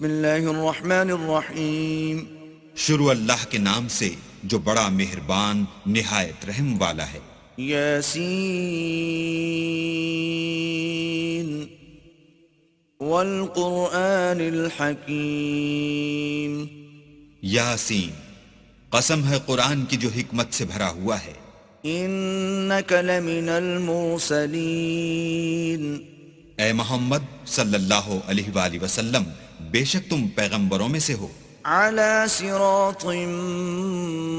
بسم اللہ الرحمن الرحیم. شروع اللہ کے نام سے جو بڑا مہربان نہایت رحم والا ہے. یاسین والقرآن الحکیم. یاسین، قسم ہے قرآن کی جو حکمت سے بھرا ہوا ہے. انک لمن المرسلین. اے محمد صلی اللہ علیہ وآلہ وسلم، بے شک تم پیغمبروں میں سے ہو. علی صراط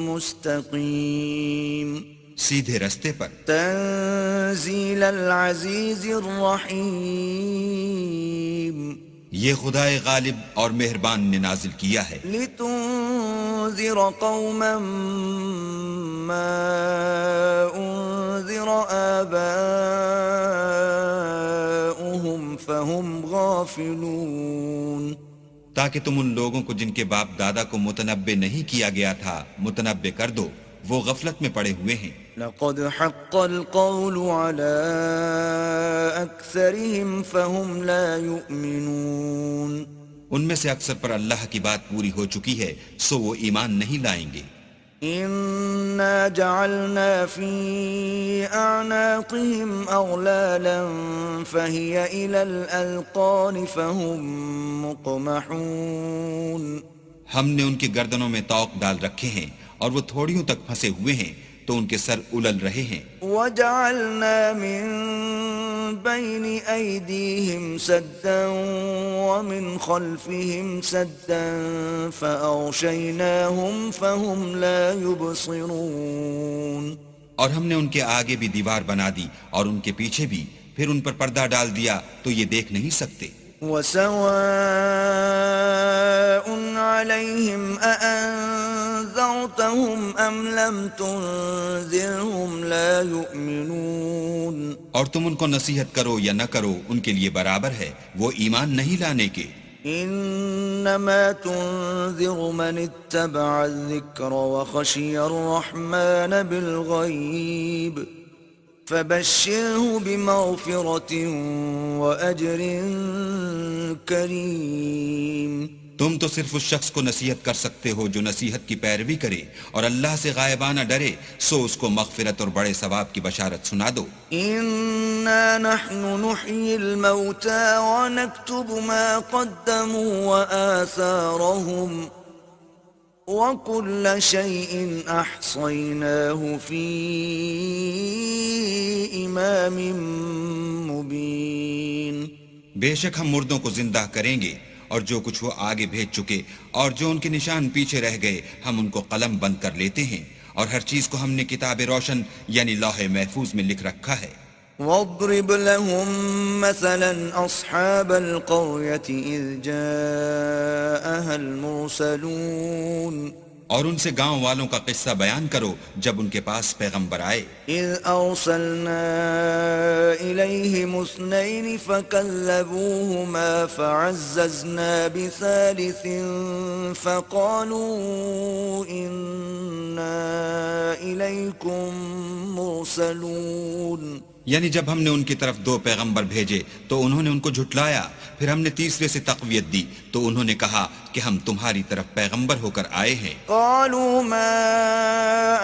مستقیم. سیدھے رستے پر. تنزیل العزیز الرحیم. یہ خدائے غالب اور مہربان نے نازل کیا ہے. لتنذر قوما ما انذر آباؤهم فهم غافلون. تاکہ تم ان لوگوں کو جن کے باپ دادا کو متنبع نہیں کیا گیا تھا متنبع کر دو، وہ غفلت میں پڑے ہوئے ہیں. لقد حق القول على أكثرهم فهم لا يؤمنون. ان میں سے اکثر پر اللہ کی بات پوری ہو چکی ہے، سو وہ ایمان نہیں لائیں گے. إنا جعلنا في أعناقهم أغلالا فهي إلى الأذقان فهم مقمحون. ہم نے ان کی گردنوں میں طوق ڈال رکھے ہیں اور وہ تھوڑیوں تک پھنسے ہوئے ہیں تو ان کے سر الل رہے ہیں. وجعلنا من بين أيديهم سدا ومن خلفهم سدا فأغشيناهم فهم لا يبصرون. اور ہم نے ان کے آگے بھی دیوار بنا دی اور ان کے پیچھے بھی، پھر ان پر پردہ ڈال دیا تو یہ دیکھ نہیں سکتے. وسواء عليهم أأنذرتهم أم لم تنذرهم لا يؤمنون. اور تم ان کو نصیحت کرو یا نہ کرو ان کے لیے برابر ہے، وہ ایمان نہیں لانے کے. انما تنذر من اتبع الذکر وخشی الرحمن بالغیب فبشره بمغفرة وأجر کریم. تم تو صرف اس شخص کو نصیحت کر سکتے ہو جو نصیحت کی پیروی کرے اور اللہ سے غائبانہ ڈرے، سو اس کو مغفرت اور بڑے ثواب کی بشارت سنا دو. انا نحن نحيي الموتى ونكتب ما قدموا وآثارهم وكل شيء أحصيناه في إمام مبين. بے شک ہم مردوں کو زندہ کریں گے اور جو کچھ وہ آگے بھیج چکے اور جو ان کے نشان پیچھے رہ گئے ہم ان کو قلم بند کر لیتے ہیں، اور ہر چیز کو ہم نے کتاب روشن یعنی لوح محفوظ میں لکھ رکھا ہے. واضرب لهم مثلا أصحاب القرية إذ جاءها المرسلون. اور ان سے گاؤں والوں کا قصہ بیان کرو جب ان کے پاس پیغمبر آئے. إذ أرسلنا إليهم اثنين فكذبوهما فعززنا بثالث فقالوا إنا إليكم مرسلون. یعنی جب ہم نے ان کی طرف دو پیغمبر بھیجے تو انہوں نے ان کو جھٹلایا، پھر ہم نے تیسرے سے تقویت دی تو انہوں نے کہا کہ ہم تمہاری طرف پیغمبر ہو کر آئے ہیں. قالوا ما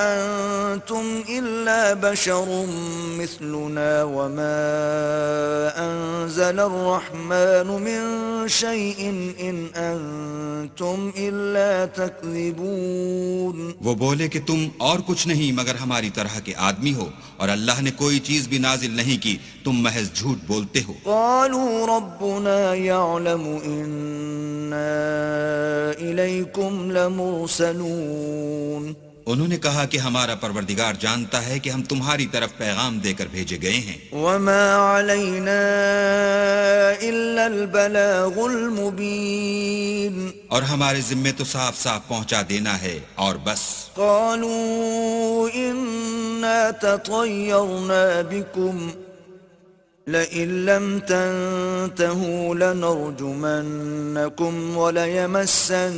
أنتم إلا بشر مثلنا وما أنزل الرحمن من شيء إن أنتم إلا تكذبون. وہ بولے کہ تم اور کچھ نہیں مگر ہماری طرح کے آدمی ہو، اور اللہ نے کوئی چیز بھی نازل نہیں کی، تم محض جھوٹ بولتے ہو. قالوا ربنا يعلم إنا إليكم لمرسلون. انہوں نے کہا کہ ہمارا پروردگار جانتا ہے کہ ہم تمہاری طرف پیغام دے کر بھیجے گئے ہیں. وما علينا إلا البلاغ المبين. اور ہمارے ذمے تو صاف صاف پہنچا دینا ہے اور بس. قالوا إنا تطيرنا بكم لئن لم تنتهوا لنرجمنكم وليمسنكم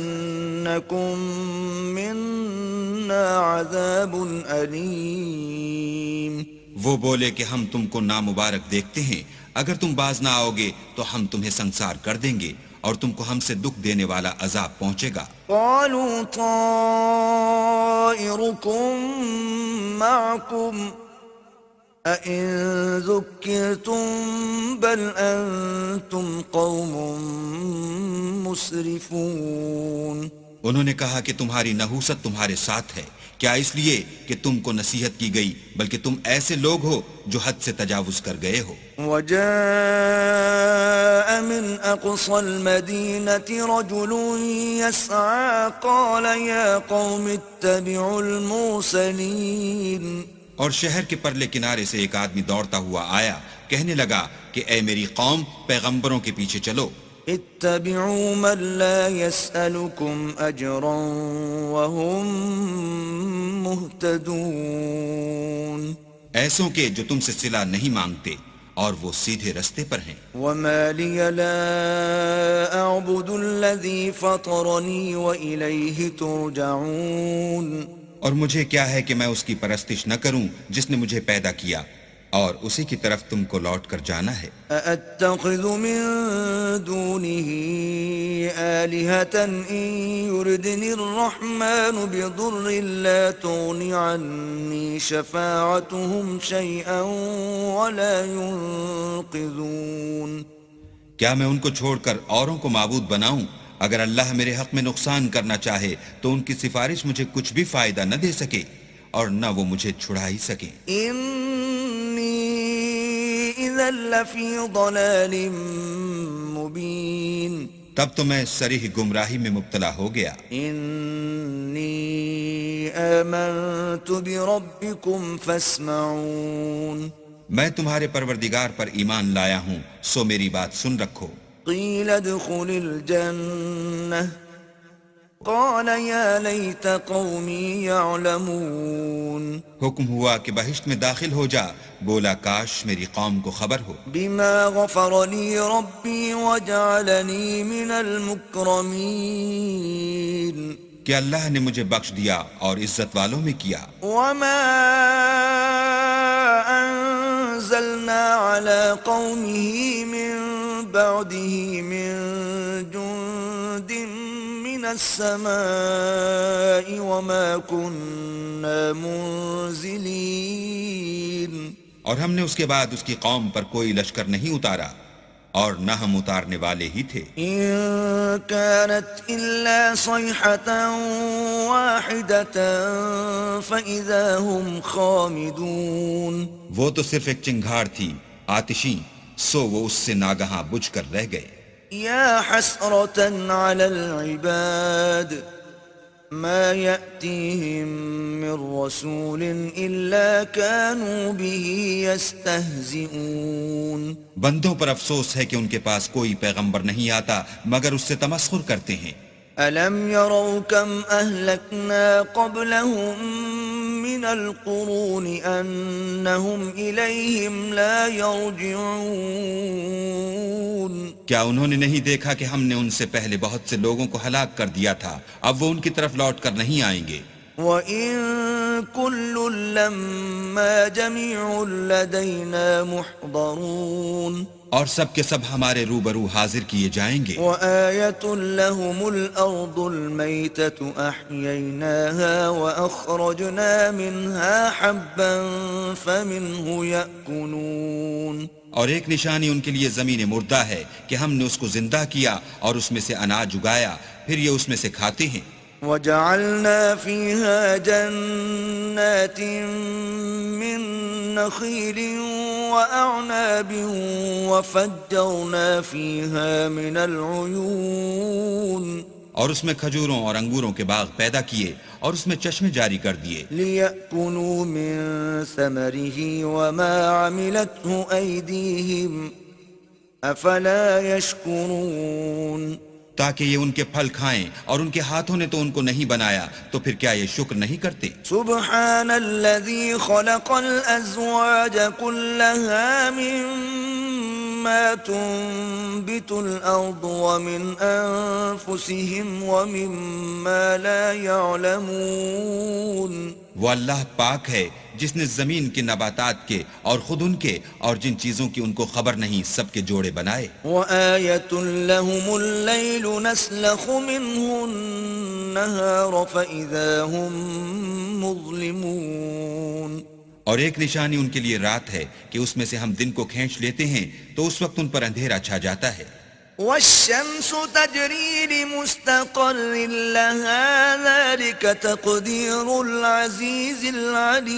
منا عذاب أليم. وہ بولے کہ ہم تم کو نامبارک دیکھتے ہیں، اگر تم باز نہ آؤ گے تو ہم تمہیں سنسار کر دیں گے اور تم کو ہم سے دکھ دینے والا عذاب پہنچے گا۔ قالوا طائركم معكم أئن ذكرتم بل أنتم قوم مسرفون۔ انہوں نے کہا کہ تمہاری نحوست تمہارے ساتھ ہے، کیا اس لیے کہ تم کو نصیحت کی گئی، بلکہ تم ایسے لوگ ہو جو حد سے تجاوز کر گئے ہو۔ وجاء من أقصى المدينة رجل يسعى قال يا قوم اتبعوا المرسلين۔ اور شہر کے پرلے کنارے سے ایک آدمی دوڑتا ہوا آیا، کہنے لگا کہ اے میری قوم، پیغمبروں کے پیچھے چلو۔ اتبعوا من لا يسألكم أجرا وهم مهتدون۔ ایسوں کے جو تم سے صلہ نہیں مانگتے اور وہ سیدھے رستے پر ہیں۔ وما لي لا أعبد الذي فطرني وإليه ترجعون۔ اور مجھے کیا ہے کہ میں اس کی پرستش نہ کروں جس نے مجھے پیدا کیا، اور اسی کی طرف تم کو لوٹ کر جانا ہے۔ أأتخذ من دونه آلهة إن يردني الرحمن بضر لا تغن عني شفاعتهم شيئا ولا ينقذون۔ کیا میں ان کو چھوڑ کر اوروں کو معبود بناؤں؟ اگر اللہ میرے حق میں نقصان کرنا چاہے تو ان کی سفارش مجھے کچھ بھی فائدہ نہ دے سکے اور نہ وہ مجھے چھڑا ہی سکیں۔ إذا لفي ضلال مبين۔ تب تو میں صریح گمراہی میں مبتلا ہو گیا۔ إني آمنت بربكم فاسمعون۔ میں تمہارے پروردگار پر ایمان لایا ہوں، سو میری بات سن رکھو۔ قيل ادخل الجنة قال يا ليت قومي يعلمون۔ حکم ہوا کہ بہشت میں داخل ہو جا، بولا کاش میری قوم کو خبر ہو۔ بما غفر لي ربي وجعلني من المكرمين۔ کہ اللہ نے مجھے بخش دیا اور عزت والوں میں کیا۔ وما أنزلنا على قومه من بعده من جند من السماء وما كنا منزلين۔ اور ہم نے اس کے بعد اس کی قوم پر کوئی لشکر نہیں اتارا اور نہ ہم اتارنے والے ہی تھے۔ إن كانت إلا صيحة واحدة فإذا هم خامدون۔ وہ تو صرف ایک چنگھاڑ تھی آتشیں، سو وہ اس سے ناگہاں بجھ کر رہ گئے۔ يا حسرة على العباد ما يأتيهم من رسول إلا كانوا به يستهزئون۔ بندوں پر افسوس ہے کہ ان کے پاس کوئی پیغمبر نہیں آتا مگر اس سے تمسخر کرتے ہیں۔ ألم يروا كم أهلكنا قبلهم من القرون أنهم إليهم لا يرجعون۔ کیا انہوں نے نہیں دیکھا کہ ہم نے ان سے پہلے بہت سے لوگوں کو ہلاک کر دیا تھا، اب وہ ان کی طرف لوٹ کر نہیں آئیں گے۔ وَإِن كُلٌّ لَّمَّا جَمِيعٌ لَّدَيْنَا مُحْضَرُونَ۔ اور سب کے سب ہمارے روبرو حاضر کیے جائیں گے۔ وَآيَةٌ لَّهُمُ الْأَرْضُ الْمَيْتَةُ أَحْيَيْنَاهَا وَأَخْرَجْنَا مِنْهَا حَبًّا فَمِنْهُ يَأْكُلُونَ۔ اور ایک نشانی ان کے لیے زمین مردہ ہے کہ ہم نے اس کو زندہ کیا اور اس میں سے اناج اگایا، پھر یہ اس میں سے کھاتے ہیں۔ وَجَعَلْنَا فِيهَا جَنَّاتٍ مِّن نَّخِيلٍ وَأَعْنَابٍ وَفَجَّرْنَا فِيهَا مِنَ الْعُيُونِ۔ اور اس میں کھجوروں اور انگوروں کے باغ پیدا کیے اور اس میں چشمے جاری کر دیے۔ لِيَأْكُلُوا مِن ثَمَرِهِ وَمَا عَمِلَتْهُ أَيْدِيهِمْ أَفَلَا يَشْكُرُونَ۔ تاکہ یہ ان کے پھل کھائیں، اور ان کے ہاتھوں نے تو ان کو نہیں بنایا، تو پھر کیا یہ شکر نہیں کرتے؟ سبحان الذي خلق الأزواج كلها مما تنبت الأرض ومن أنفسهم ومما لا يعلمون۔ وہ اللہ پاک ہے جس نے زمین کے نباتات کے اور خود ان کے اور جن چیزوں کی ان کو خبر نہیں سب کے جوڑے بنائے. وَآيَةٌ لَهُمُ اللَّيْلُ نَسْلَخُ مِنْهُ النَّهَارَ فَإِذَا هُمْ مُظْلِمُونَ. اور ایک نشانی ان کے لیے رات ہے کہ اس میں سے ہم دن کو کھینچ لیتے ہیں تو اس وقت ان پر اندھیرا چھا جاتا ہے. وَالشَّمْسُ تَجْرِي لِمُسْتَقَرٍّ لَهَا ذَلِكَ تَقْدِيرُ الْعَزِيزِ الْعَلِيمِ.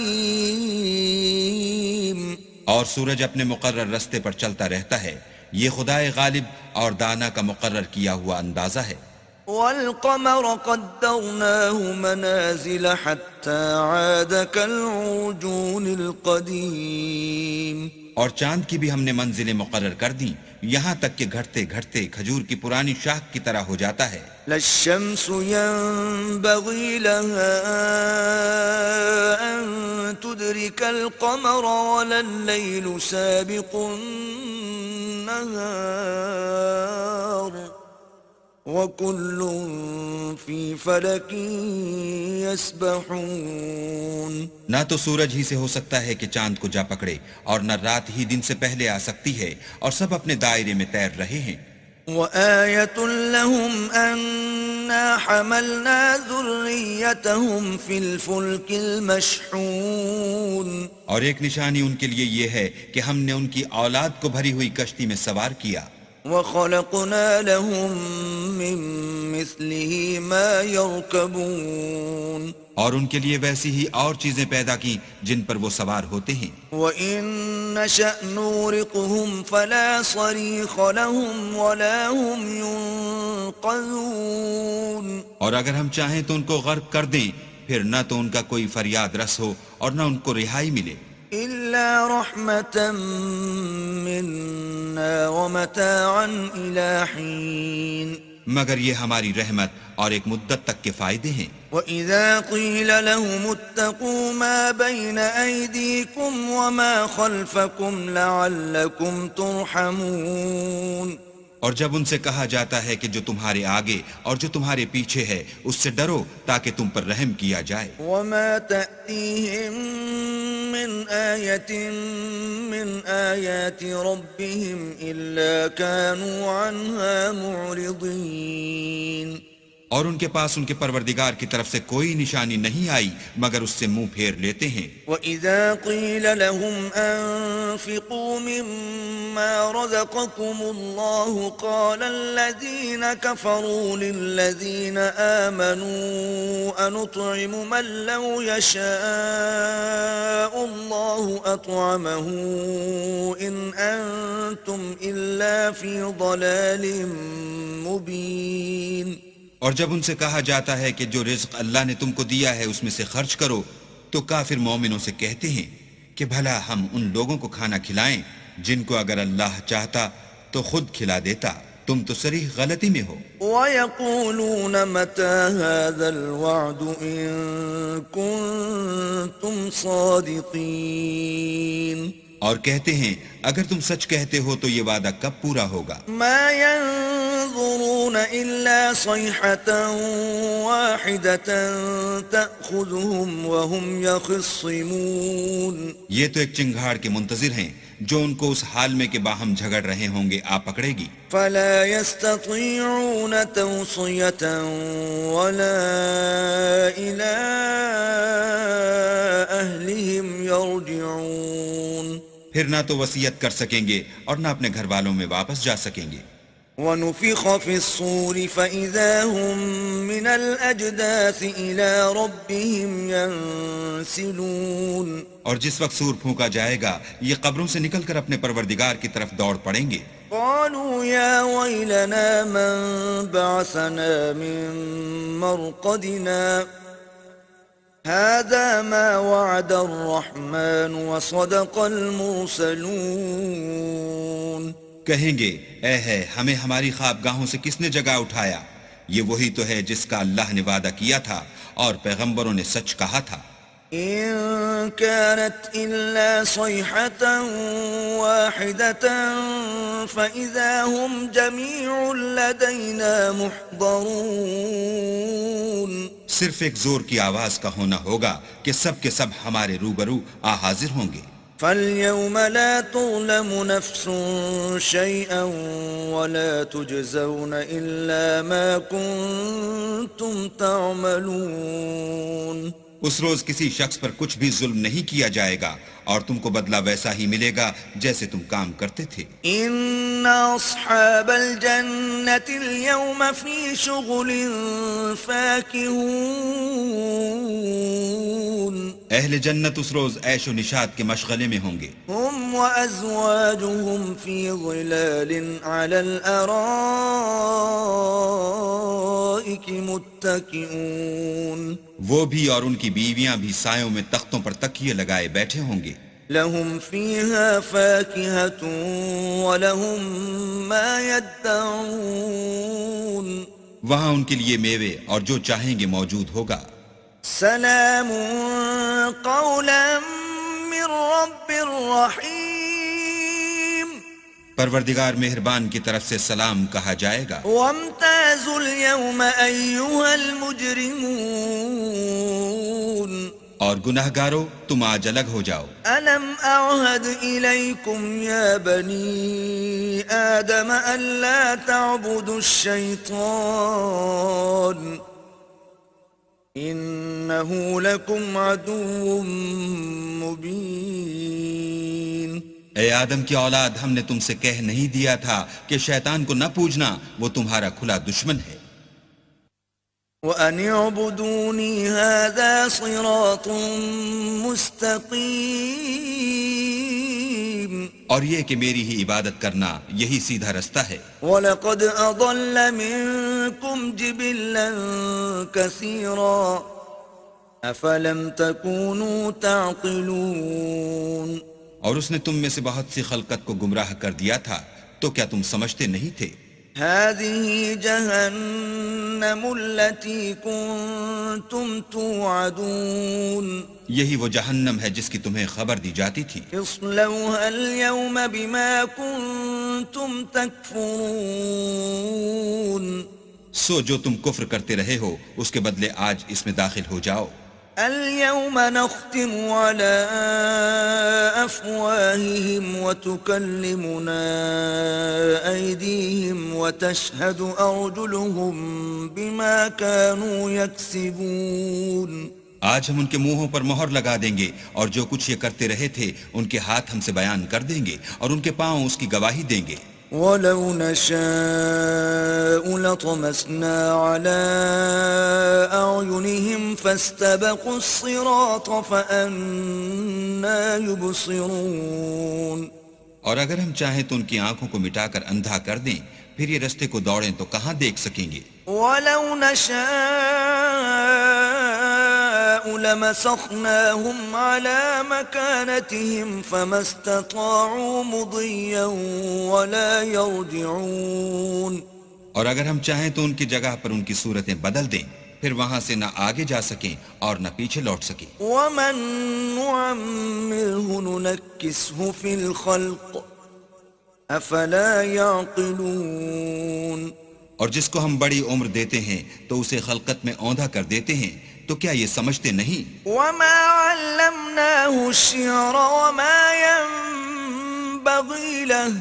اور سورج اپنے مقرر رستے پر چلتا رہتا ہے، یہ خدائے غالب اور دانا کا مقرر کیا ہوا اندازہ ہے. وَالْقَمَرَ قَدَّرْنَاهُ مَنَازِلَ حَتَّى عَادَ كَالْعُرْجُونِ الْقَدِيمِ. اور چاند کی بھی ہم نے منزلیں مقرر کر دیں یہاں تک کہ گھٹتے گھٹتے کھجور کی پرانی شاخ کی طرح ہو جاتا ہے. لا الشمس ينبغي لها أن تدرك القمر ولا الليل سابق النهار وكل في فلك يسبحون. نہ تو سورج ہی سے ہو سکتا ہے کہ چاند کو جا پکڑے اور نہ رات ہی دن سے پہلے آ سکتی ہے اور سب اپنے دائرے میں تیر رہے ہیں. وَآيَةٌ لَهُمْ أَنَّا حَمَلْنَا ذُرِّيَّتَهُمْ فِي الْفُلْكِ الْمَشْحُونِ. اور ایک نشانی ان کے لیے یہ ہے کہ ہم نے ان کی اولاد کو بھری ہوئی کشتی میں سوار کیا. وَخَلَقْنَا لَهُم مِّن مِّثْلِهِ مَا يَرْكَبُونَ. اور ان کے لیے ویسی ہی اور چیزیں پیدا کی جن پر وہ سوار ہوتے ہیں. وَإِن نَّشَأْ نُغْرِقْهُمْ فَلَا صَرِيخَ لَهُمْ وَلَا هُمْ يُنقَذُونَ. اور اگر ہم چاہیں تو ان کو غرق کر دیں پھر نہ تو ان کا کوئی فریاد رس ہو اور نہ ان کو رہائی ملے. إِلَّا رَحْمَةً مِّنَّا وَمَتَاعًا إِلَىٰ حِينٍ. مگر یہ ہماری رحمت اور ایک مدت تک کے فائدے ہیں. وَإِذَا قِيلَ لَهُمُ اتَّقُوا مَا بَيْنَ أَيْدِيكُمْ وَمَا خَلْفَكُمْ لَعَلَّكُمْ تُرْحَمُونَ. اور جب ان سے کہا جاتا ہے کہ جو تمہارے آگے اور جو تمہارے پیچھے ہے اس سے ڈرو تاکہ تم پر رحم کیا جائے. وَمَا تَأْتِيهِم مِّنْ آيَةٍ مِّنْ آيَاتِ رَبِّهِمْ إِلَّا كَانُوا عَنْهَا مُعْرِضِينَ. اور ان کے پاس ان کے پروردگار کی طرف سے کوئی نشانی نہیں آئی مگر اس سے منہ پھیر لیتے ہیں. وَإِذَا قِيلَ لَهُمْ أَنفِقُوا مِمَّا رَزَقَكُمُ اللَّهُ قَالَ الَّذِينَ كَفَرُوا لِلَّذِينَ آمَنُوا أَنُطْعِمُ مَن لَّوْ يَشَاءُ اللَّهُ أَطْعَمَهُ إِنْ أَنتُمْ إِلَّا فِي ضَلَالٍ مُّبِينٍ. اور جب ان سے کہا جاتا ہے کہ جو رزق اللہ نے تم کو دیا ہے اس میں سے خرچ کرو تو کافر مومنوں سے کہتے ہیں کہ بھلا ہم ان لوگوں کو کھانا کھلائیں جن کو اگر اللہ چاہتا تو خود کھلا دیتا. تم تو صریح غلطی میں ہو. وَيَقُولُونَ مَتَى هَذَا الْوَعْدُ إِن كُنتُمْ صَادِقِينَ. اور کہتے ہیں اگر تم سچ کہتے ہو تو یہ وعدہ کب پورا ہوگا. مَا يَنظُرُونَ إِلَّا صَيْحَةً وَاحِدَةً تَأْخُذُهُمْ وَهُمْ يَخِصِّمُونَ. یہ تو ایک چنگھاڑ کے منتظر ہیں جو ان کو اس حال میں کہ باہم جھگڑ رہے ہوں گے آ پکڑے گی. فَلَا يَسْتَطِيعُونَ تَوْصِيَةً وَلَا إِلَىٰ أَهْلِهِمْ يَرْجِعُونَ. پھر نہ تو وصیت کر سکیں گے اور نہ اپنے گھر والوں میں واپس جا سکیں گے. وَنُفِخَ فِي الصُّورِ فَإِذَا هُم مِّنَ الْأَجْدَاثِ إِلَىٰ رَبِّهِمْ يَنسِلُونَ. اور جس وقت سور پھونکا جائے گا یہ قبروں سے نکل کر اپنے پروردگار کی طرف دوڑ پڑیں گے. قَالُوا يَا وَيْلَنَا مَن بَعَثَنَا مِن مَّرْقَدِنَا هَٰذَا مَا وَعَدَ الرَّحْمَٰنُ وَصَدَقَ الْمُرْسَلُونَ. کہیں گے اے ہے ہمیں ہماری خوابگاہوں سے کس نے جگا اٹھایا. یہ وہی تو ہے جس کا اللہ نے وعدہ کیا تھا اور پیغمبروں نے سچ کہا تھا. إن كانت إلا صيحة واحدة فإذا هم جميع لدينا محضرون. صرف ایک زور کی آواز کا ہونا ہوگا کہ سب کے سب ہمارے روبرو حاضر ہوں گے. فاليوم لا تظلم نفس شيئا ولا تجزون إلا ما كنتم تعملون. اس روز کسی شخص پر کچھ بھی ظلم نہیں کیا جائے گا اور تم کو بدلہ ویسا ہی ملے گا جیسے تم کام کرتے تھے. ان اصحاب الجنة اليوم في شغل فاكهون. اہل جنت اس روز عیش و نشاط کے مشغلے میں ہوں گے. هم وازواجهم في ظلال على الارائك متكئون. وہ بھی اور ان کی بیویاں بھی سایوں میں تختوں پر تکیے لگائے بیٹھے ہوں گے. لهم فيها فاكهة ولهم ما يدعون. وہاں ان کے لیے میوے اور جو چاہیں گے موجود ہوگا. سلام قولا من رب رحیم. پروردگار مہربان کی طرف سے سلام کہا جائے گا. وامتازوا اليوم أيها المجرمون. اور گناہگارو تم آج الگ ہو جاؤ. ألم أعهد إليكم يا بني آدم ألا تعبدوا الشيطان إنه لكم عدو مبين. اے آدم کی اولاد، ہم نے تم سے کہہ نہیں دیا تھا کہ شیطان کو نہ پوجنا، وہ تمہارا کھلا دشمن ہے. وَأَنِ اعْبُدُونِي هَذَا صِرَاطٌ مُسْتَقِيمٌ. اور یہ کہ میری ہی عبادت کرنا یہی سیدھا رستہ ہے. وَلَقَدْ أَضَلَّ مِنكُمْ جِبِلًّا كَثِيرًا أَفَلَمْ تَكُونُوا تَعْقِلُونَ. اور اس نے تم میں سے بہت سی خلقت کو گمراہ کر دیا تھا، تو کیا تم سمجھتے نہیں تھے؟ هذه جهنم التي كنتم توعدون. یہی وہ جہنم ہے جس کی تمہیں خبر دی جاتی تھی. اصلوها اليوم بما كنتم تكفرون. سو جو تم کفر کرتے رہے ہو اس کے بدلے آج اس میں داخل ہو جاؤ. اليوم نختم على أفواههم وتكلمنا أيديهم وتشهد أرجلهم بما كانوا يكسبون. آج ہم ان کے منہوں پر مہر لگا دیں گے اور جو کچھ یہ کرتے رہے تھے ان کے ہاتھ ہم سے بیان کر دیں گے اور ان کے پاؤں اس کی گواہی دیں گے. وَلَوْ نَشَاءُ لَطَمَسْنَا عَلَىٰ أَعْيُنِهِمْ فَاسْتَبَقُوا الصِّرَاطَ فَأَنَّىٰ يُبْصِرُونَ. اور اگر ہم چاہیں تو ان کی آنکھوں کو مٹا کر اندھا کر دیں، پھر یہ رستے کو دوڑیں تو کہاں دیکھ سکیں گے. وَلَوْ نَشَاءُ لَمَسَخْنَاهُمْ عَلَىٰ مَكَانَتِهِمْ فَمَا اسْتَطَاعُوا مُضِيًّا وَلَا يَرْجِعُونَ. اور اگر ہم چاہیں تو ان کی جگہ پر ان کی صورتیں بدل دیں، پھر وہاں سے نہ آگے جا سکیں اور نہ پیچھے لوٹ سکیں. وَمَن نُعَمِّرْهُ نُنَكِّسْهُ فِي الْخَلْقِ أَفَلَا يَعْقِلُونَ. اور جس کو ہم بڑی عمر دیتے ہیں تو اسے خلقت میں اوندھا کر دیتے ہیں، تو کیا یہ سمجھتے نہیں؟ وَمَا عَلَّمْنَاهُ الشِّعْرَ وَمَا يَنبَغِي لَهُ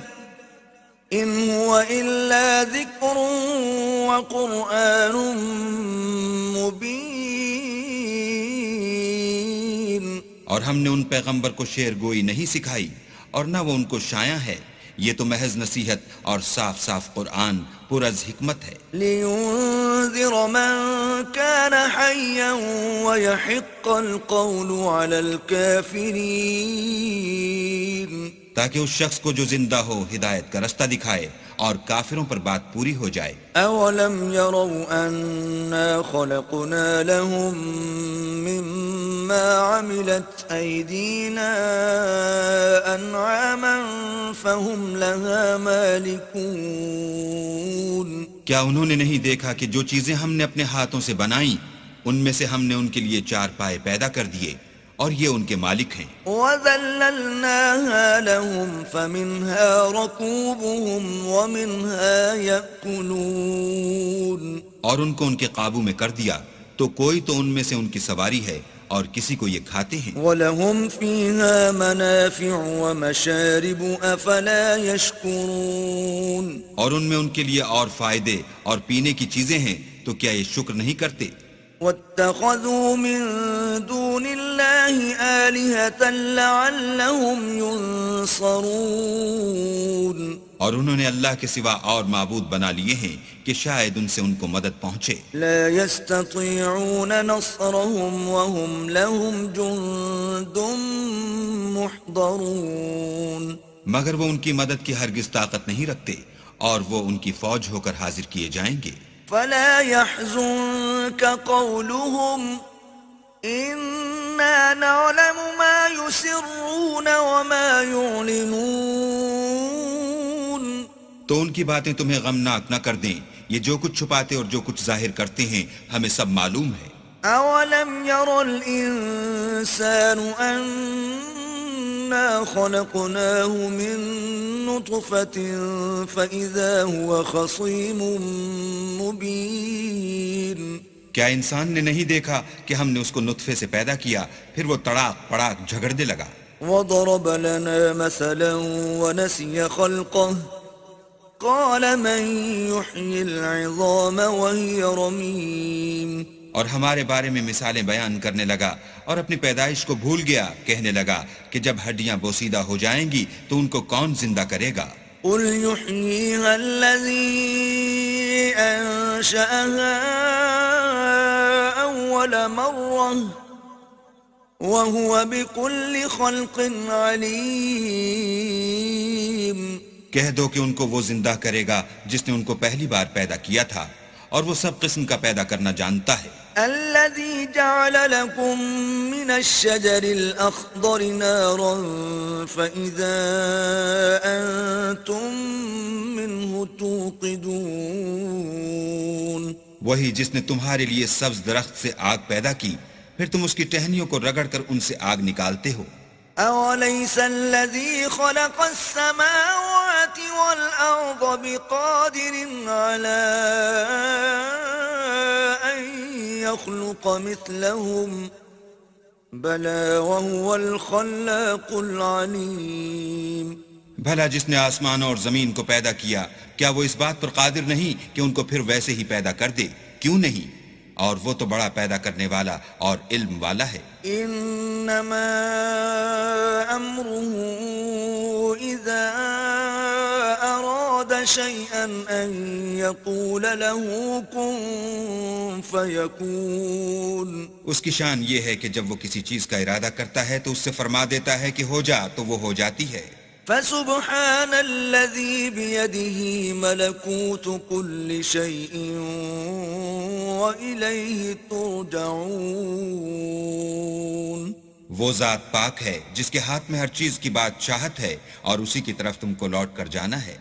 إِنْ هُوَ إِلَّا ذِكْرٌ وَقُرْآنٌ مُبِينٌ. اور ہم نے ان پیغمبر کو شعر گوئی نہیں سکھائی اور نہ وہ ان کو شایع ہے، یہ تو محض نصیحت اور صاف صاف قرآن پرز حکمت ہے. لِيُنذِرَ مَن كَانَ حَيًّا وَيَحِقَّ الْقَوْلُ عَلَى الْكَافِرِينَ. تاکہ اس شخص کو جو زندہ ہو ہدایت کا رستہ دکھائے اور کافروں پر بات پوری ہو جائے. أَوَلَمْ يَرَوْا أَنَّا خَلَقْنَا لَهُم مِّمَّا عَمِلَتْ أَيْدِينَا أَنْعَامًا فَهُمْ لَهَا مَالِكُونَ. کیا انہوں نے نہیں دیکھا کہ جو چیزیں ہم نے اپنے ہاتھوں سے بنائیں ان میں سے ہم نے ان کے لیے چار پائے پیدا کر دیے اور یہ ان کے مالک ہیں. وَذَلَّلْنَاهَا لَهُمْ فَمِنْهَا رَكُوبُهُمْ وَمِنْهَا يَأْكُلُونَ اور ان کو ان کے قابو میں کر دیا تو کوئی تو ان میں سے ان کی سواری ہے اور کسی کو یہ کھاتے ہیں. وَلَهُمْ فِيهَا مَنَافِعُ وَمَشَارِبُ أَفَلَا يَشْكُرُونَ اور ان میں ان کے لیے اور فائدے اور پینے کی چیزیں ہیں تو کیا یہ شکر نہیں کرتے؟ وَاتَّخَذُوا مِن دُونِ اللَّهِ آلِهَةً لَعَلَّهُمْ يُنصَرُونَ اور انہوں نے اللہ کے سوا اور معبود بنا لیے ہیں کہ شاید ان سے ان کو مدد پہنچے. لا يستطيعون نصرهم وهم لهم جند محضرون مگر وہ ان کی مدد کی ہرگز طاقت نہیں رکھتے اور وہ ان کی فوج ہو کر حاضر کیے جائیں گے. فلا يحزنك قولهم إنا نعلم ما يسرون وما يعلنون تو ان کی باتیں تمہیں غمناک نہ کر دیں. یہ جو کچھ چھپاتے اور جو کچھ ظاہر کرتے ہیں ہمیں سب معلوم ہے. أولم ير الإنسان أنا خلقناه من نطفة فإذا هو خصيم مبين کیا انسان نے نہیں دیکھا کہ ہم نے اس کو نطفے سے پیدا کیا پھر وہ تڑاک پڑاک جھگڑنے لگا. وضرب لنا مثلا ونسي خلقه قال من يحيي العظام وهي رميم اور ہمارے بارے میں مثالیں بیان کرنے لگا اور اپنی پیدائش کو بھول گیا. کہنے لگا کہ جب ہڈیاں بوسیدہ ہو جائیں گی تو ان کو کون زندہ کرے گا؟ قل يحييها الذي أنشأها أول مرة وهو بكل خلق عليم کہہ دو کہ ان کو وہ زندہ کرے گا جس نے ان کو پہلی بار پیدا کیا تھا اور وہ سب قسم کا پیدا کرنا جانتا ہے. الذي جعل لكم من الشجر الأخضر نارا فإذا أنتم منه توقدون وہی جس نے تمہارے لیے سبز درخت سے آگ پیدا کی پھر تم اس کی ٹہنیوں کو رگڑ کر ان سے آگ نکالتے ہو. أوليس الذي خلق السماوات والأرض بقادر على أن يخلق مثلهم بلى وهو الخلاق العليم بھلا جس نے آسمان اور زمین کو پیدا کیا کیا وہ اس بات پر قادر نہیں کہ ان کو پھر ویسے ہی پیدا کر دے؟ کیوں نہیں؟ اور وہ تو بڑا پیدا کرنے والا اور علم والا ہے. انما امره اذا اراد شيئا ان يقول له كن فيكون اس کی شان یہ ہے کہ جب وہ کسی چیز کا ارادہ کرتا ہے تو اس سے فرما دیتا ہے کہ ہو جا تو وہ ہو جاتی ہے. فسبحان الذي بيده ملكوت كل شيء وإليه ترجعون وہ ذات پاک ہے جس کے ہاتھ میں ہر چیز کی بادشاہت ہے اور اسی کی طرف تم کو لوٹ کر جانا ہے.